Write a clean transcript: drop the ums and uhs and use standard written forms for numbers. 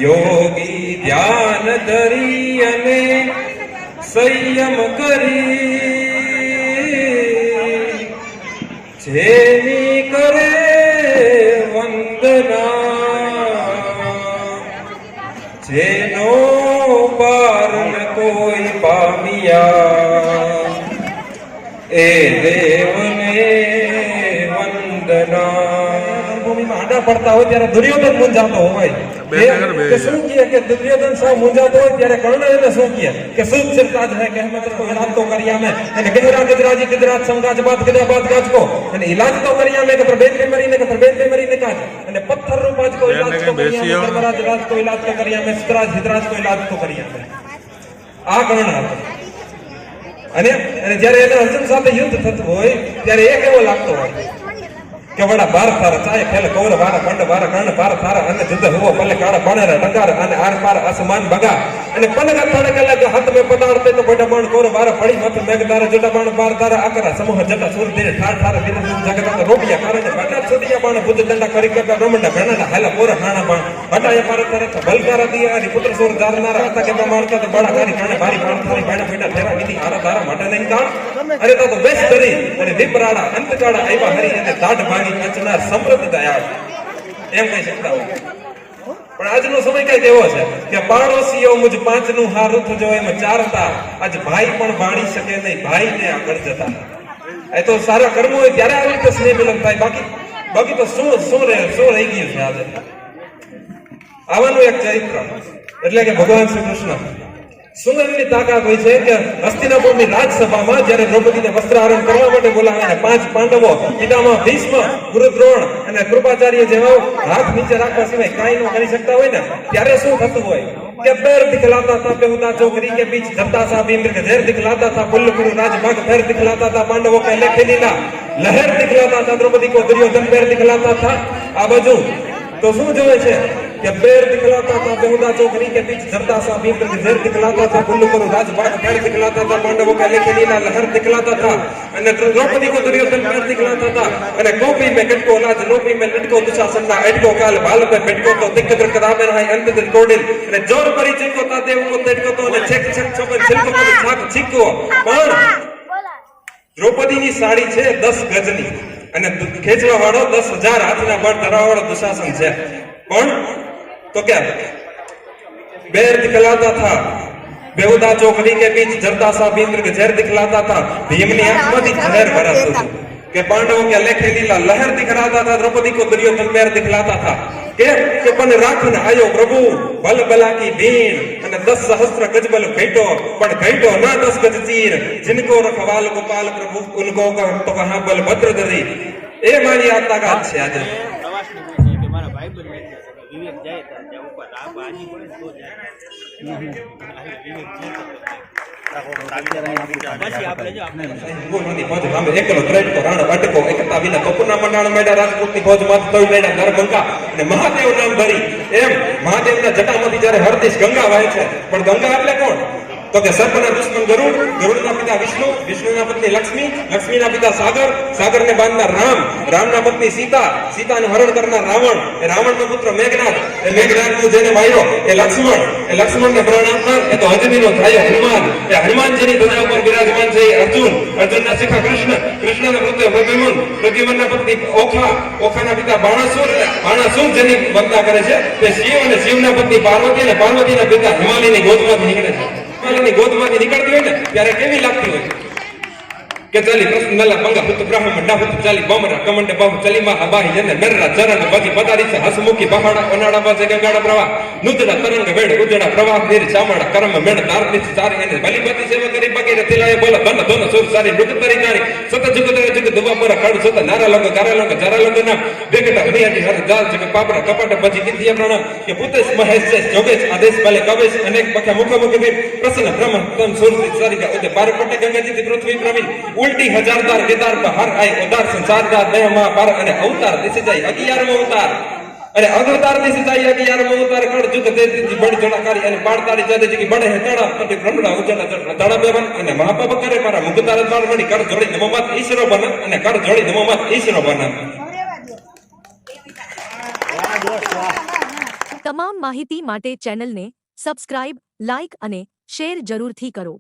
યોગી ધ્યાન ધરી અને સંયમ કરી જેની કરે વંદના જેનો પાર ન કોઈ પામ્યા એ દેવને વંદના ભૂમિમાં આડા પડતા હોય ત્યારે દુર્યોધન મૂંઝાતો હોય કે શું કે દુર્યોધન સાવ મૂંઝાતો હોય ત્યારે કર્ણ એને શું કે શુભ સિરતાજ હે કે મત કો ઇલાજ તો કરિયા મેં અને ગહેરા ગજરાજી ગજરાજ સંગાજ બાત ગદા બાત ગાજ કો અને ઇલાજ તો કરિયા મેં કે પ્રભેદ में मरी ने કે પ્રભેદ में मरी ने કાજ અને પથ્થર રૂપ આજ કો ઇલાજ તો કરિયા મેં ધર્મરાજ રાજ કો ઇલાજ તો કરિયા મેં સિદ્ધરાજ હિતરાજ કો ઇલાજ તો કરિયા મેં આ કર્ણ હતો અને જ્યારે એને અર્જુન સાથે યુદ્ધ થતું હોય ત્યારે એક એવો લાગતો હોય કે વડા બાર તારા ચાય ખેલ કૌર બાર કંડ બાર કર્ણ બાર તારા અને જુદ હુઓ પલ્લે કાળા બાણર ડંગાર અને આર પાર આસમાન બગા અને પનગા તડક લગ હાથ મે પતાડતે તો બડા બાણ કૌર બાર પડી મત મેઘ તારા જટા બાણ બાર તારા આકરા સમૂહ જટા સુર ધીરે ઠાર ઠાર વિન જગત રોટિયા કારણે બટા છોડિયા બાણ બુદ્ધ દંડા કરી કે બ્રહ્મંડ ઘણા હાલા પોર હાણા બાણ હટાયા પાર તારે બલકારા દિયા અને પુત્ર સોર જારનારા હતા કે પ્રમાણ કે બડા ગારી કાણે ભારી બાણ થારી બાણ બેટા ફેરા વિધિ આરા તારા માટે નહીં તાણ અરે તો બેસ કરી અને વિપરાડા અંતકાળા આવ્યા હરી અને દાઢ ભાંગી કંચનાર સમૃદ્ધ દયાળ એમ કહી શકતા હોય પણ આજનો સમય કઈ એવો છે કે પાડોશીઓ મુજ પાંચનું હારું થજો એમ ચારતા આજ ભાઈ પણ વાણી શકે નહીં ભાઈને આગળ જતા એ તો સારા કર્મો હોય ત્યારે આવી રીતે સ્નેહ મિલન થાય બાકી તો શું રહી ગયું છે આજે આવાનું એક ચરિત્ર એટલે કે ભગવાન શ્રી કૃષ્ણ સુંદરની તાકાત હોય છે કે હસ્તિનાપુરની રાજસભામાં જ્યારે દ્રૌપદીને વસ્ત્રાહરણ કરવા માટે બોલાવે અને 5 પાંડવો પિતામહ ભીષ્મ ગુરુ દ્રોણ અને કૃપાચાર્ય જેવા હાથ નીચે રાખવા સિવાય કાંઈ ન કરી શકતા હોય ને ત્યારે શું થતું હોય કે पैर दिखलाता था बेहुदा चौकरी के बीच धरता सा भीम के ઝેર दिखलाता था पुल्लकुरु राजभाग पैर दिखलाता था पांडवों के लेखे लीला लहर दिखलाता था द्रौपदी को दुर्योधन पैर दिखलाता था आ बाजू तो શું જોવે છે કે पैर दिखलाता था बेहुदा चौकरी के बीच धरता सा भीम के ઝેર दिखलाता था पुल्लकुरु राजभाग पैर दिखलाता था पांडवों के लेखे लीला लहर दिखलाता था અને દ્રૌપદી को दुर्योधन पैर दिखलाता था અને કોપી में कटको लाज लोपी में लटको दुशासन ना अटको काल बाल पे बेटको तो दिक्क द्रकदामे रहा अंत दिल कोडिल અને જોર પરી ચીકો તા દેવ કો તેટકો તો અને છેક છેક છોકન છિલકો તો છાક ચીકો પણ દ્રૌપદીની સાડી છે 10 ગજની અને ખેંચવા વાળો 10,000 હાથના બળ ધરાવવાળો દુશાસન છે પણ તો क्या बैर दिखलाता था बेहुदा चौकड़ी के बीच जरता सा भीम के ઝેર दिखलाता था भीम ने आंखों ઝેર भराता था કે પાંડવોं के लेखे लीला लहर दिखलाता था द्रौपदी को दुर्योधन पैर दिखलाता था કે પણ રાખને આયો પ્રભુ બલ બલા કી ભીણ અને 10 સહસ્ત્ર ગજબલ ઘેટો પણ ઘેટો ના 10 ગજ ચીર जिनको रखवाल गोपाल प्रभु उनको तो कहां बल भद्र धरी એ મારી આ તાકાત છે આજે મારા ભાઈ બન વિવેક જાય ત્યાં ઉપર આ બાજી પડે તો જાય વિવેક પછી આપણે જો આપણે ગોનોની ફોજ રામે એકલો ત્રેટ તો રાણ વાટકો એકતા વિના કપૂરના મંડાણ મેડા રાજપૂતની ફોજ માં તોય મેડા દરભંગા અને મહાદેવ નામ ભરી એમ મહાદેવના જટામાંથી જ્યારે હરદેશ ગંગા વહે છે પણ ગંગા એટલે કોણ તો કે સર્પના દુશ્મન ગરુડ ગરુડના પિતા વિષ્ણુ વિષ્ણુના પત્ની લક્ષ્મી લક્ષ્મીના પિતા સાગર સાગરને બાંધનાર રામના પત્ની સીતાનું હરણ કરનાર રાવણ એ રાવણનો પુત્ર મેઘનાદ એ મેઘનાદનો જેને વાયો એ લક્ષ્મણને પ્રાણ આપનાર એ તો અંજનીનો ભાઈ હનુમાન જેની ધજા ઉપર બિરાજમાન છે એ અર્જુનના શિખા કૃષ્ણના પુત્ર પ્રદ્યુમનના પત્ની ઓખાના પિતા બાણાસુર જેની વંદના કરે છે તે શિવ અને શિવના પત્ની પાર્વતી અને પાર્વતીના પિતા હિમાલયની ગોદમાંથી નીકળે છે હિમાલયની ગોદમાંથી નીકળતી હોય ને ત્યારે કેવી લાગતી હોય કે ચાલી કૃષ્ણ નલા મંગા પુત્ર બ્રહ્મ મંડા ચાલી બમરા કમંડ બાહુ ચલી માં અબાહી જને નરરા ચરણ બાજી પધારી છે હસમુખી પહાડા અનાડા બાજે ગંગાડા પ્રવાહ નુદડા તરંગ વેડ ઉજડા પ્રવાહ નીર ચામડા કરમ મેણ તાર નિચ ચાર એને બલિપતિ સેવા કરી બગી રતિલાય બોલ ધન ધન સુર સારી નુક તરી જાણી સત જુગ જુગ દુવા પર કાઢ સત નારા લંગ ગારા લંગ જરા લંગ ના બેગટા હરિયાટી હર જાલ જગ પાપરા કપટ બજી કિંતિયા પ્રણામ કે પુતેશ મહેશ છે જોગેશ આદેશ ભલે કવેશ અનેક બખા મુખ વીર પ્રસન્ન બ્રહ્મ તન સુર સારી કા ઉદે પાર પટે ગંગાજી પૃથ્વી પ્રવીણ उल्टी हजारदार केदार बहार आए उदार संसारदार देह मा पर અને અવતાર દિસે જાય 11મો અવતાર અને અવતાર દિસે જાય 11મો અવતાર કણ જુગ દેતી બડ જણાકારી અને પાડતારી જાદે જકી બડે હેતડા પતિ બ્રહ્મણા ઉજળા તડા બેવન અને મહાપાપ કરે મારા મુગતાર દ્વાર મણી કર જોડી નમોમત ઈશ્વરો બન અને કર જોડી નમોમત ઈશ્વરો બન તમામ માહિતી માટે ચેનલને સબસ્ક્રાઇબ, લાઇક અને શેર જરૂરથી કરો.